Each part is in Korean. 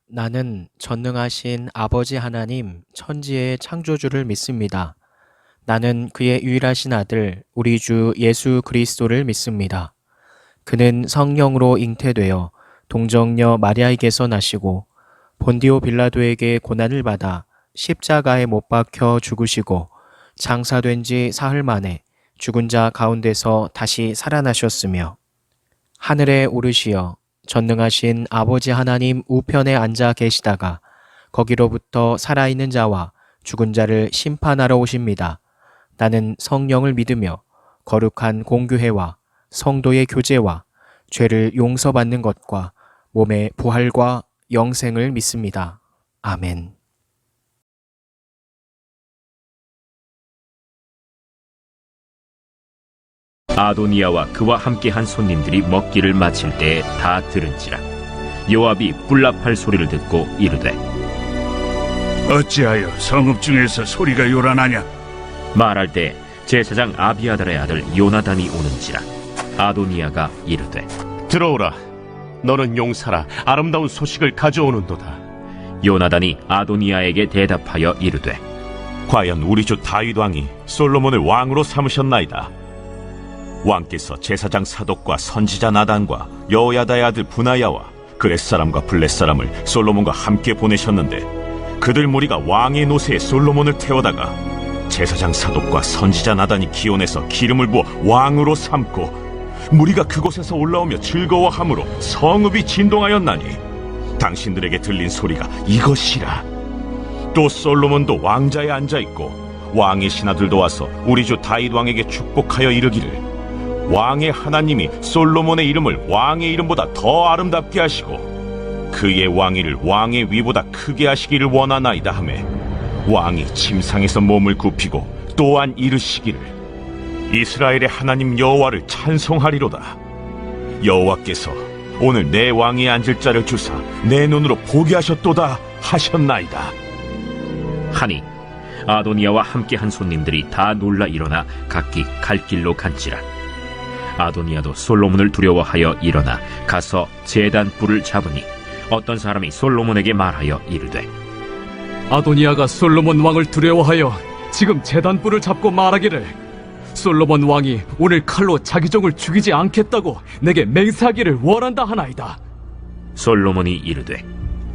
나는 전능하신 아버지 하나님 천지의 창조주를 믿습니다. 나는 그의 유일하신 아들 우리 주 예수 그리스도를 믿습니다. 그는 성령으로 잉태되어 동정녀 마리아에게서 나시고 본디오 빌라도에게 고난을 받아 십자가에 못 박혀 죽으시고 장사된 지 사흘 만에 죽은 자 가운데서 다시 살아나셨으며 하늘에 오르시어 전능하신 아버지 하나님 우편에 앉아 계시다가 거기로부터 살아있는 자와 죽은 자를 심판하러 오십니다. 나는 성령을 믿으며 거룩한 공교회와 성도의 교제와 죄를 용서받는 것과 몸의 부활과 영생을 믿습니다. 아멘. 아도니아와 그와 함께한 손님들이 먹기를 마칠 때에 다 들은지라 요압이 뿔납할 소리를 듣고 이르되 어찌하여 성읍 중에서 소리가 요란하냐? 말할 때 제사장 아비아달의 아들 요나단이 오는지라 아도니아가 이르되 들어오라. 너는 용사라 아름다운 소식을 가져오는도다. 요나단이 아도니아에게 대답하여 이르되 과연 우리 주 다윗 왕이 솔로몬을 왕으로 삼으셨나이다. 왕께서 제사장 사독과 선지자 나단과 여호야다의 아들 브나야와 그렛 사람과 블렛 사람을 솔로몬과 함께 보내셨는데 그들 무리가 왕의 노새에 솔로몬을 태워다가 제사장 사독과 선지자 나단이 기온에서 기름을 부어 왕으로 삼고 무리가 그곳에서 올라오며 즐거워함으로 성읍이 진동하였나니 당신들에게 들린 소리가 이것이라. 또 솔로몬도 왕자에 앉아있고 왕의 신하들도 와서 우리 주 다윗 왕에게 축복하여 이르기를 왕의 하나님이 솔로몬의 이름을 왕의 이름보다 더 아름답게 하시고 그의 왕위를 왕의 위보다 크게 하시기를 원하나이다 하매 왕이 침상에서 몸을 굽히고 또한 이르시기를 이스라엘의 하나님 여호와를 찬송하리로다. 여호와께서 오늘 내 왕위에 앉을 자를 주사 내 눈으로 보게 하셨도다 하셨나이다. 하니 아도니아와 함께한 손님들이 다 놀라 일어나 각기 갈 길로 간지라 아도니아도 솔로몬을 두려워하여 일어나 가서 제단 뿔을 잡으니 어떤 사람이 솔로몬에게 말하여 이르되 아도니아가 솔로몬 왕을 두려워하여 지금 제단뿔을 잡고 말하기를 솔로몬 왕이 오늘 칼로 자기 종을 죽이지 않겠다고 내게 맹세하기를 원한다 하나이다. 솔로몬이 이르되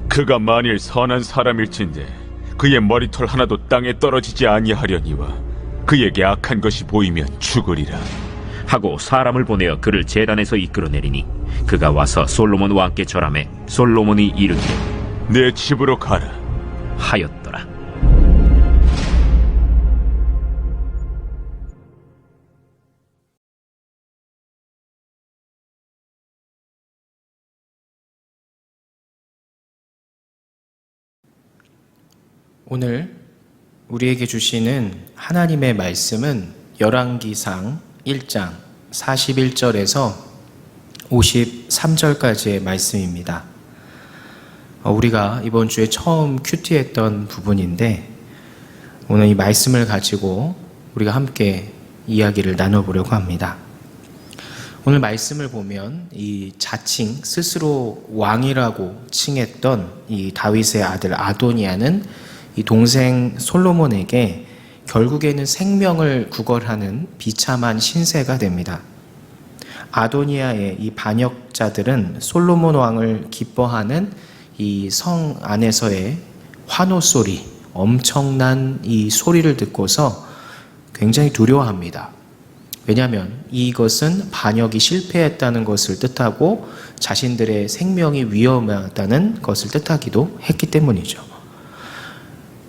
그가 만일 선한 사람일진데 그의 머리털 하나도 땅에 떨어지지 아니하려니와 그에게 악한 것이 보이면 죽으리라 하고 사람을 보내어 그를 제단에서 이끌어내리니 그가 와서 솔로몬 왕께 절하매 솔로몬이 이르기를 내 집으로 가라 하였더라. 오늘 우리에게 주시는 하나님의 말씀은 열왕기상 1장 41절에서 53절까지의 말씀입니다. 우리가 이번 주에 처음 큐티했던 부분인데 오늘 이 말씀을 가지고 우리가 함께 이야기를 나눠보려고 합니다. 오늘 말씀을 보면 이 자칭 스스로 왕이라고 칭했던 이 다윗의 아들 아도니아는 이 동생 솔로몬에게 결국에는 생명을 구걸하는 비참한 신세가 됩니다. 아도니아의 이 반역자들은 솔로몬 왕을 기뻐하는 이 성 안에서의 환호 소리, 엄청난 이 소리를 듣고서 굉장히 두려워합니다. 왜냐하면 이것은 반역이 실패했다는 것을 뜻하고 자신들의 생명이 위험하다는 것을 뜻하기도 했기 때문이죠.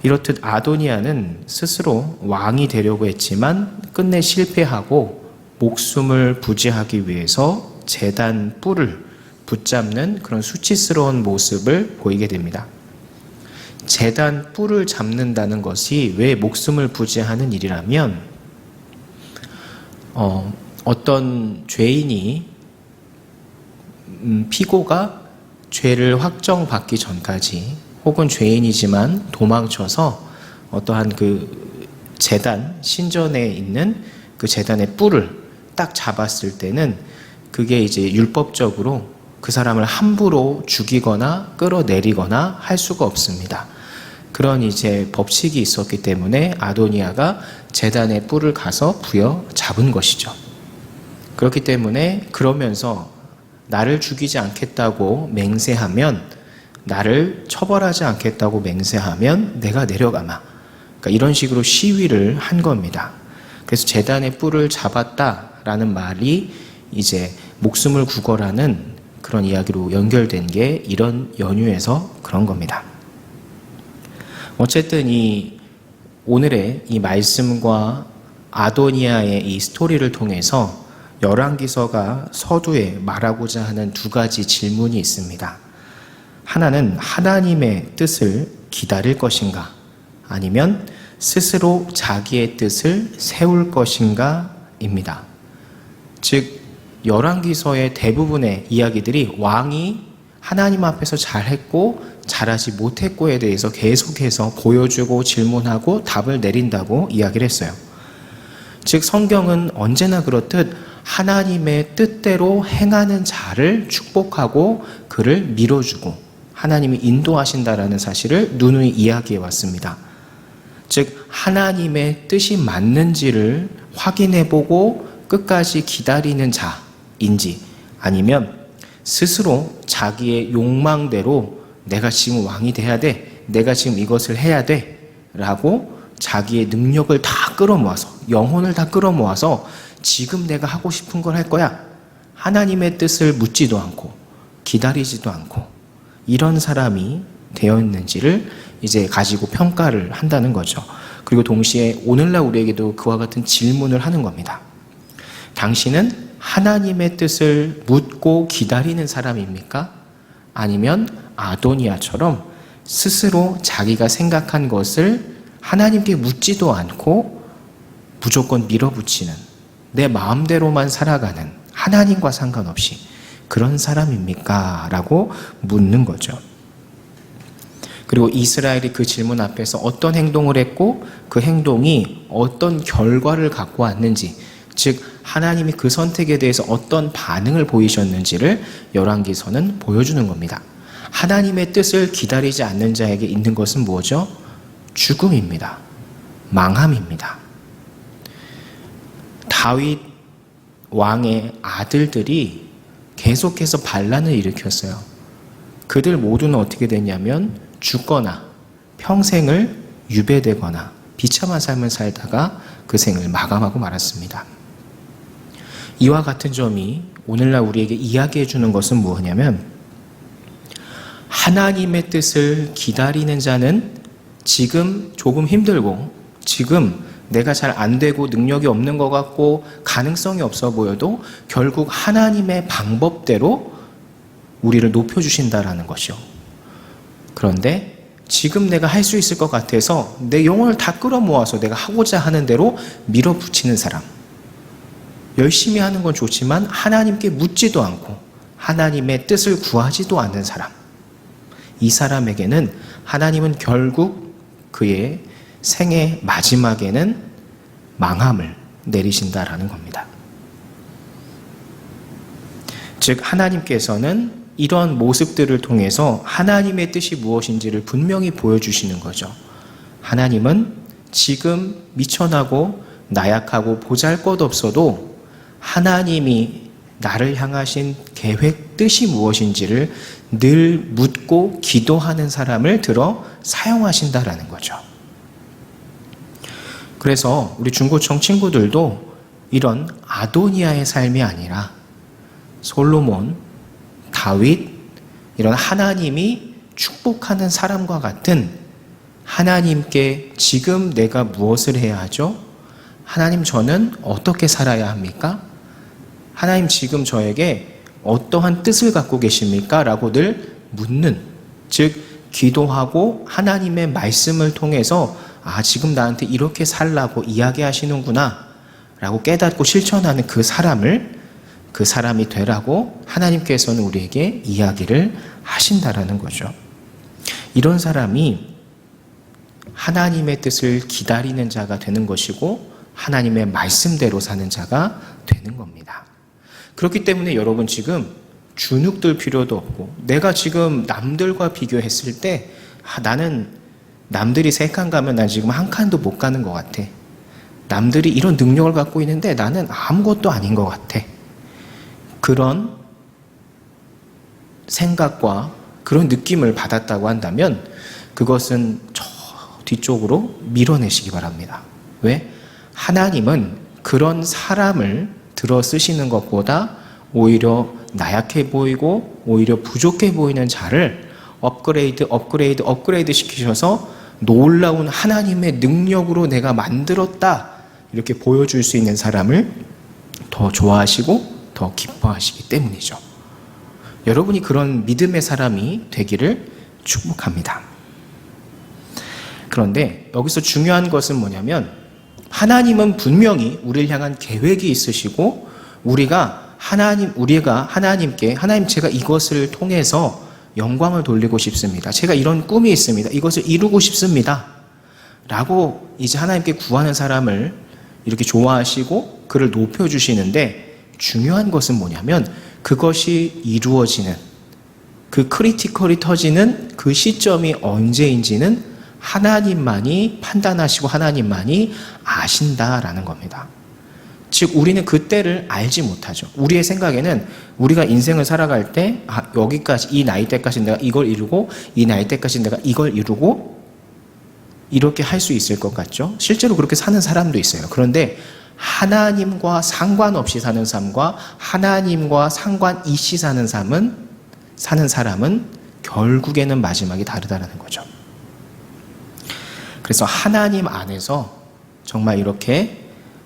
이렇듯 아도니아는 스스로 왕이 되려고 했지만 끝내 실패하고 목숨을 부지하기 위해서 제단 뿔을 붙잡는 그런 수치스러운 모습을 보이게 됩니다. 제단 뿔을 잡는다는 것이 왜 목숨을 부지하는 일이라면 어떤 죄인이 피고가 죄를 확정받기 전까지 혹은 죄인이지만 도망쳐서 어떠한 그 제단, 신전에 있는 그 제단의 뿔을 딱 잡았을 때는 그게 이제 율법적으로 그 사람을 함부로 죽이거나 끌어내리거나 할 수가 없습니다. 그런 이제 법칙이 있었기 때문에 아도니아가 제단의 뿔을 가서 부여 잡은 것이죠. 그렇기 때문에 그러면서 나를 죽이지 않겠다고 맹세하면, 나를 처벌하지 않겠다고 맹세하면 내가 내려가마. 그러니까 이런 식으로 시위를 한 겁니다. 그래서 제단의 뿔을 잡았다라는 말이 이제 목숨을 구걸하는 그런 이야기로 연결된 게 이런 연유에서 그런 겁니다. 어쨌든 이 오늘의 이 말씀과 아도니아의 이 스토리를 통해서 열왕기서가 서두에 말하고자 하는 두 가지 질문이 있습니다. 하나는 하나님의 뜻을 기다릴 것인가, 아니면 스스로 자기의 뜻을 세울 것인가 입니다. 즉 열왕기서의 대부분의 이야기들이 왕이 하나님 앞에서 잘했고 잘하지 못했고에 대해서 계속해서 보여주고 질문하고 답을 내린다고 이야기를 했어요. 즉 성경은 언제나 그렇듯 하나님의 뜻대로 행하는 자를 축복하고 그를 밀어주고 하나님이 인도하신다라는 사실을 누누이 이야기해 왔습니다. 즉 하나님의 뜻이 맞는지를 확인해보고 끝까지 기다리는 자인지, 아니면 스스로 자기의 욕망대로 내가 지금 왕이 돼야 돼, 내가 지금 이것을 해야 돼 라고 자기의 능력을 다 끌어모아서, 영혼을 다 끌어모아서 지금 내가 하고 싶은 걸 할 거야, 하나님의 뜻을 묻지도 않고 기다리지도 않고 이런 사람이 되어 있는지를 이제 가지고 평가를 한다는 거죠. 그리고 동시에 오늘날 우리에게도 그와 같은 질문을 하는 겁니다. 당신은 하나님의 뜻을 묻고 기다리는 사람입니까? 아니면 아도니아처럼 스스로 자기가 생각한 것을 하나님께 묻지도 않고 무조건 밀어붙이는, 내 마음대로만 살아가는, 하나님과 상관없이 그런 사람입니까? 라고 묻는 거죠. 그리고 이스라엘이 그 질문 앞에서 어떤 행동을 했고 그 행동이 어떤 결과를 갖고 왔는지, 즉 하나님이 그 선택에 대해서 어떤 반응을 보이셨는지를 열왕기서는 보여주는 겁니다. 하나님의 뜻을 기다리지 않는 자에게 있는 것은 뭐죠? 죽음입니다. 망함입니다. 다윗 왕의 아들들이 계속해서 반란을 일으켰어요. 그들 모두는 어떻게 됐냐면 죽거나 평생을 유배되거나 비참한 삶을 살다가 그 생을 마감하고 말았습니다. 이와 같은 점이 오늘날 우리에게 이야기해 주는 것은 무엇이냐면, 하나님의 뜻을 기다리는 자는 지금 조금 힘들고, 지금 내가 잘 안 되고 능력이 없는 것 같고 가능성이 없어 보여도 결국 하나님의 방법대로 우리를 높여주신다라는 것이요. 그런데 지금 내가 할 수 있을 것 같아서 내 영혼을 다 끌어모아서 내가 하고자 하는 대로 밀어붙이는 사람, 열심히 하는 건 좋지만 하나님께 묻지도 않고 하나님의 뜻을 구하지도 않는 사람, 이 사람에게는 하나님은 결국 그의 생의 마지막에는 망함을 내리신다라는 겁니다. 즉 하나님께서는 이런 모습들을 통해서 하나님의 뜻이 무엇인지를 분명히 보여주시는 거죠. 하나님은 지금 미천하고 나약하고 보잘것없어도 하나님이 나를 향하신 계획, 뜻이 무엇인지를 늘 묻고 기도하는 사람을 들어 사용하신다라는 거죠. 그래서 우리 중고청 친구들도 이런 아도니아의 삶이 아니라 솔로몬, 다윗, 이런 하나님이 축복하는 사람과 같은, 하나님께 지금 내가 무엇을 해야 하죠? 하나님, 저는 어떻게 살아야 합니까? 하나님, 지금 저에게 어떠한 뜻을 갖고 계십니까? 라고 늘 묻는, 즉 기도하고 하나님의 말씀을 통해서 지금 나한테 이렇게 살라고 이야기하시는구나 라고 깨닫고 실천하는 그 사람이 되라고 하나님께서는 우리에게 이야기를 하신다라는 거죠. 이런 사람이 하나님의 뜻을 기다리는 자가 되는 것이고 하나님의 말씀대로 사는 자가 되는 겁니다. 그렇기 때문에 여러분 지금 주눅들 필요도 없고, 내가 지금 남들과 비교했을 때 나는 남들이 3칸 가면 난 지금 1칸도 못 가는 것 같아. 남들이 이런 능력을 갖고 있는데 나는 아무것도 아닌 것 같아. 그런 생각과 그런 느낌을 받았다고 한다면 그것은 저 뒤쪽으로 밀어내시기 바랍니다. 왜? 하나님은 그런 사람을 들어 쓰시는 것보다 오히려 나약해 보이고 오히려 부족해 보이는 자를 업그레이드 시키셔서 놀라운 하나님의 능력으로 내가 만들었다, 이렇게 보여줄 수 있는 사람을 더 좋아하시고 더 기뻐하시기 때문이죠. 여러분이 그런 믿음의 사람이 되기를 축복합니다. 그런데 여기서 중요한 것은 뭐냐면, 하나님은 분명히 우리를 향한 계획이 있으시고, 우리가 하나님께, 하나님 제가 이것을 통해서 영광을 돌리고 싶습니다. 제가 이런 꿈이 있습니다. 이것을 이루고 싶습니다. 라고 이제 하나님께 구하는 사람을 이렇게 좋아하시고 그를 높여주시는데, 중요한 것은 뭐냐면 그것이 이루어지는, 그 크리티컬이 터지는 그 시점이 언제인지는 하나님만이 판단하시고 하나님만이 아신다라는 겁니다. 즉 우리는 그때를 알지 못하죠. 우리의 생각에는 우리가 인생을 살아갈 때 여기까지, 이 나이 때까지 내가 이걸 이루고 이 나이 때까지 내가 이걸 이루고 이렇게 할 수 있을 것 같죠. 실제로 그렇게 사는 사람도 있어요. 그런데 하나님과 상관없이 사는 삶과 하나님과 상관이시 사는 사람은 결국에는 마지막이 다르다는 거죠. 그래서 하나님 안에서 정말 이렇게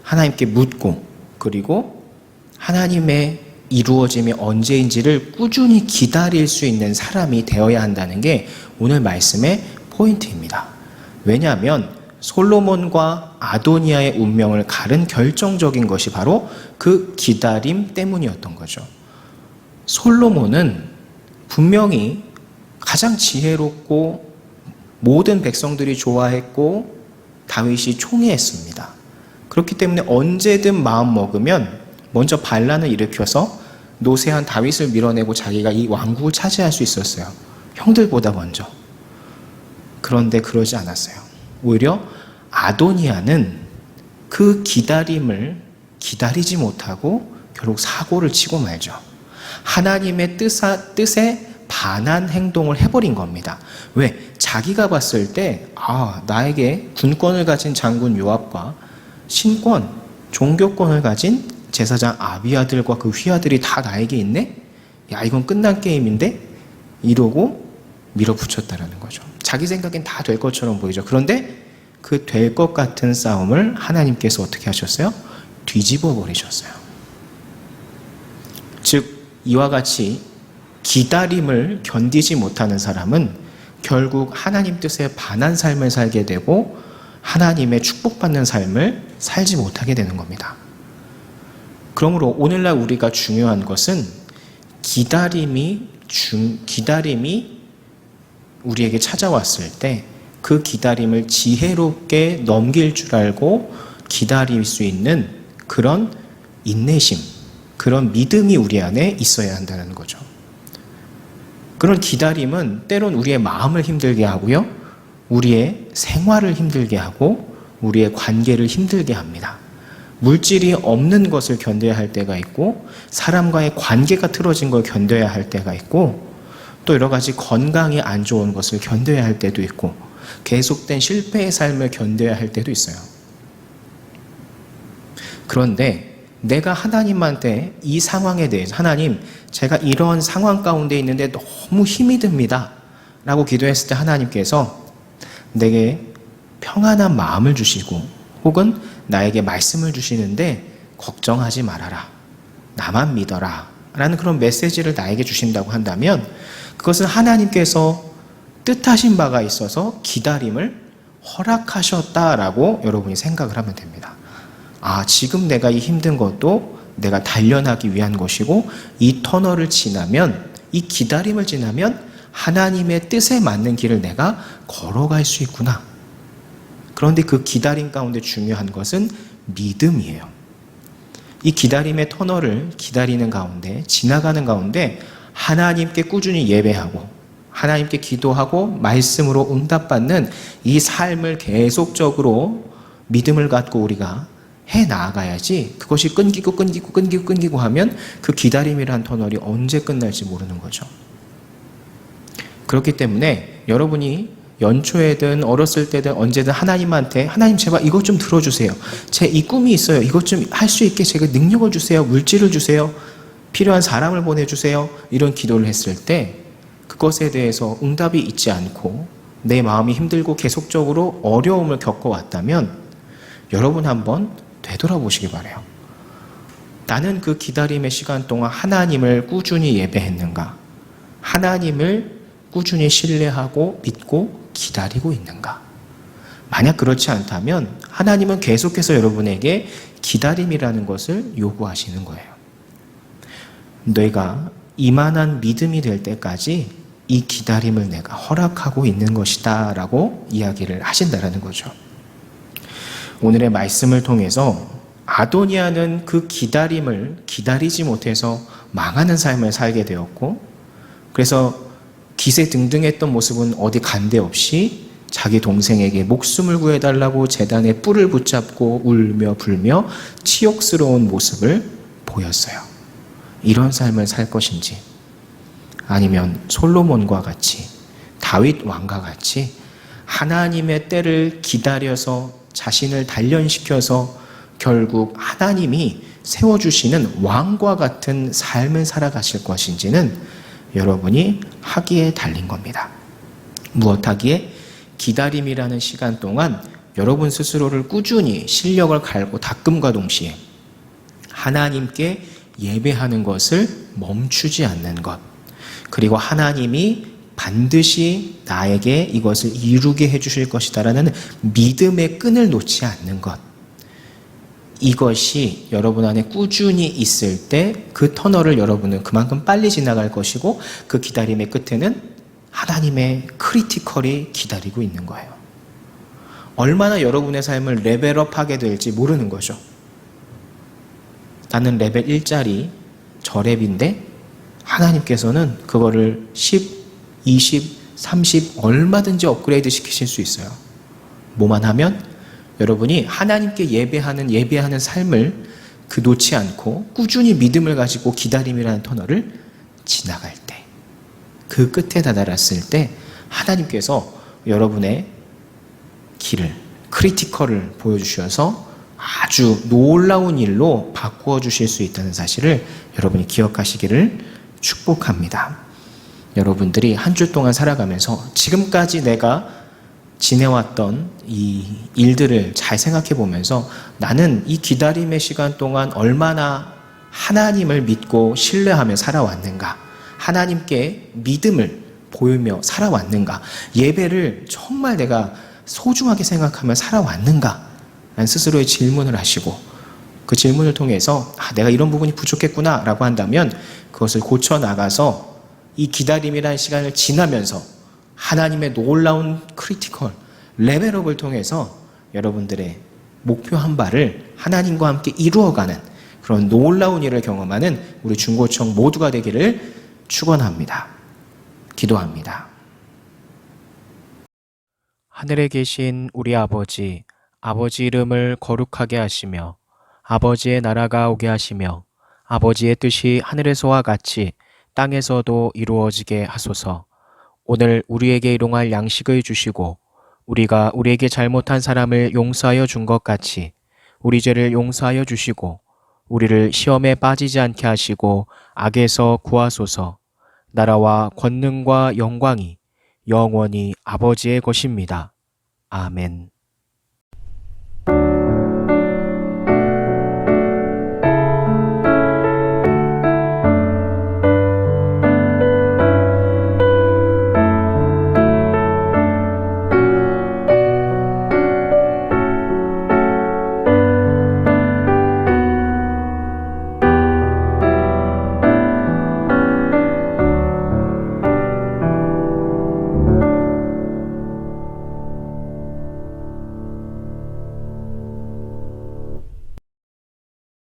하나님께 묻고, 그리고 하나님의 이루어짐이 언제인지를 꾸준히 기다릴 수 있는 사람이 되어야 한다는 게 오늘 말씀의 포인트입니다. 왜냐하면 솔로몬과 아도니아의 운명을 가른 결정적인 것이 바로 그 기다림 때문이었던 거죠. 솔로몬은 분명히 가장 지혜롭고 모든 백성들이 좋아했고 다윗이 총애했습니다. 그렇기 때문에 언제든 마음 먹으면 먼저 반란을 일으켜서 노쇠한 다윗을 밀어내고 자기가 이 왕국을 차지할 수 있었어요. 형들보다 먼저. 그런데 그러지 않았어요. 오히려 아도니아는 그 기다림을 기다리지 못하고 결국 사고를 치고 말죠. 하나님의 뜻에 반한 행동을 해버린 겁니다. 왜? 자기가 봤을 때 나에게 군권을 가진 장군 요압과 신권, 종교권을 가진 제사장 아비아들과 그 휘하들이 다 나에게 있네? 야, 이건 끝난 게임인데? 이러고 밀어붙였다라는 거죠. 자기 생각엔 다 될 것처럼 보이죠. 그런데 그 될 것 같은 싸움을 하나님께서 어떻게 하셨어요? 뒤집어 버리셨어요. 즉 이와 같이 기다림을 견디지 못하는 사람은 결국 하나님 뜻에 반한 삶을 살게 되고 하나님의 축복받는 삶을 살지 못하게 되는 겁니다. 그러므로 오늘날 우리가 중요한 것은 기다림이 우리에게 찾아왔을 때 그 기다림을 지혜롭게 넘길 줄 알고 기다릴 수 있는 그런 인내심, 그런 믿음이 우리 안에 있어야 한다는 거죠. 그런 기다림은 때론 우리의 마음을 힘들게 하고요, 우리의 생활을 힘들게 하고 우리의 관계를 힘들게 합니다. 물질이 없는 것을 견뎌야 할 때가 있고, 사람과의 관계가 틀어진 걸 견뎌야 할 때가 있고, 또 여러 가지 건강이 안 좋은 것을 견뎌야 할 때도 있고, 계속된 실패의 삶을 견뎌야 할 때도 있어요. 그런데 내가 하나님한테 이 상황에 대해서, 하나님, 제가 이런 상황 가운데 있는데 너무 힘이 듭니다 라고 기도했을 때 하나님께서 내게 평안한 마음을 주시고 혹은 나에게 말씀을 주시는데 걱정하지 말아라, 나만 믿어라 라는 그런 메시지를 나에게 주신다고 한다면, 그것은 하나님께서 뜻하신 바가 있어서 기다림을 허락하셨다라고 여러분이 생각을 하면 됩니다. 지금 내가 이 힘든 것도 내가 단련하기 위한 것이고, 이 터널을 지나면, 이 기다림을 지나면 하나님의 뜻에 맞는 길을 내가 걸어갈 수 있구나. 그런데 그 기다림 가운데 중요한 것은 믿음이에요. 이 기다림의 터널을 기다리는 가운데, 지나가는 가운데 하나님께 꾸준히 예배하고 하나님께 기도하고 말씀으로 응답받는 이 삶을 계속적으로 믿음을 갖고 우리가 해 나아가야지, 그것이 끊기고 하면 그 기다림이란 터널이 언제 끝날지 모르는 거죠. 그렇기 때문에 여러분이 연초에든 어렸을 때든 언제든 하나님한테, 하나님 제발 이것 좀 들어주세요. 제 이 꿈이 있어요. 이것 좀 할 수 있게 제가 능력을 주세요. 물질을 주세요. 필요한 사람을 보내주세요. 이런 기도를 했을 때 그것에 대해서 응답이 있지 않고 내 마음이 힘들고 계속적으로 어려움을 겪어왔다면 여러분 한번 되돌아보시기 바라요. 나는 그 기다림의 시간 동안 하나님을 꾸준히 예배했는가? 하나님을 꾸준히 신뢰하고 믿고 기다리고 있는가? 만약 그렇지 않다면 하나님은 계속해서 여러분에게 기다림이라는 것을 요구하시는 거예요. 너희가 이만한 믿음이 될 때까지 이 기다림을 내가 허락하고 있는 것이다 라고 이야기를 하신다라는 거죠. 오늘의 말씀을 통해서 아도니아는 그 기다림을 기다리지 못해서 망하는 삶을 살게 되었고, 그래서 기세등등했던 모습은 어디 간데 없이 자기 동생에게 목숨을 구해달라고 제단에 뿔을 붙잡고 울며 불며 치욕스러운 모습을 보였어요. 이런 삶을 살 것인지, 아니면 솔로몬과 같이, 다윗 왕과 같이 하나님의 때를 기다려서 자신을 단련시켜서 결국 하나님이 세워주시는 왕과 같은 삶을 살아가실 것인지는 여러분이 하기에 달린 겁니다. 무엇하기에? 기다림이라는 시간 동안 여러분 스스로를 꾸준히 실력을 갈고 닦음과 동시에 하나님께 예배하는 것을 멈추지 않는 것, 그리고 하나님이 반드시 나에게 이것을 이루게 해주실 것이다라는 믿음의 끈을 놓지 않는 것, 이것이 여러분 안에 꾸준히 있을 때 그 터널을 여러분은 그만큼 빨리 지나갈 것이고, 그 기다림의 끝에는 하나님의 크리티컬이 기다리고 있는 거예요. 얼마나 여러분의 삶을 레벨업하게 될지 모르는 거죠. 나는 레벨 1짜리 저랩인데 하나님께서는 그거를 10, 20, 30 얼마든지 업그레이드 시키실 수 있어요. 뭐만 하면 여러분이 하나님께 예배하는 삶을 놓지 않고 꾸준히 믿음을 가지고 기다림이라는 터널을 지나갈 때, 그 끝에 다다랐을 때 하나님께서 여러분의 길을, 크리티컬을 보여주셔서 아주 놀라운 일로 바꾸어 주실 수 있다는 사실을 여러분이 기억하시기를 축복합니다. 여러분들이 한 주 동안 살아가면서 지금까지 내가 지내왔던 이 일들을 잘 생각해 보면서 나는 이 기다림의 시간 동안 얼마나 하나님을 믿고 신뢰하며 살아왔는가, 하나님께 믿음을 보이며 살아왔는가, 예배를 정말 내가 소중하게 생각하며 살아왔는가 라는 스스로의 질문을 하시고, 그 질문을 통해서 내가 이런 부분이 부족했구나 라고 한다면 그것을 고쳐나가서 이 기다림이라는 시간을 지나면서 하나님의 놀라운 크리티컬 레벨업을 통해서 여러분들의 목표한 바를 하나님과 함께 이루어가는 그런 놀라운 일을 경험하는 우리 중고청 모두가 되기를 축원합니다. 기도합니다. 하늘에 계신 우리 아버지, 아버지 이름을 거룩하게 하시며 아버지의 나라가 오게 하시며 아버지의 뜻이 하늘에서와 같이 땅에서도 이루어지게 하소서. 오늘 우리에게 일용할 양식을 주시고 우리가 우리에게 잘못한 사람을 용서하여 준 것 같이 우리 죄를 용서하여 주시고 우리를 시험에 빠지지 않게 하시고 악에서 구하소서. 나라와 권능과 영광이 영원히 아버지의 것입니다. 아멘.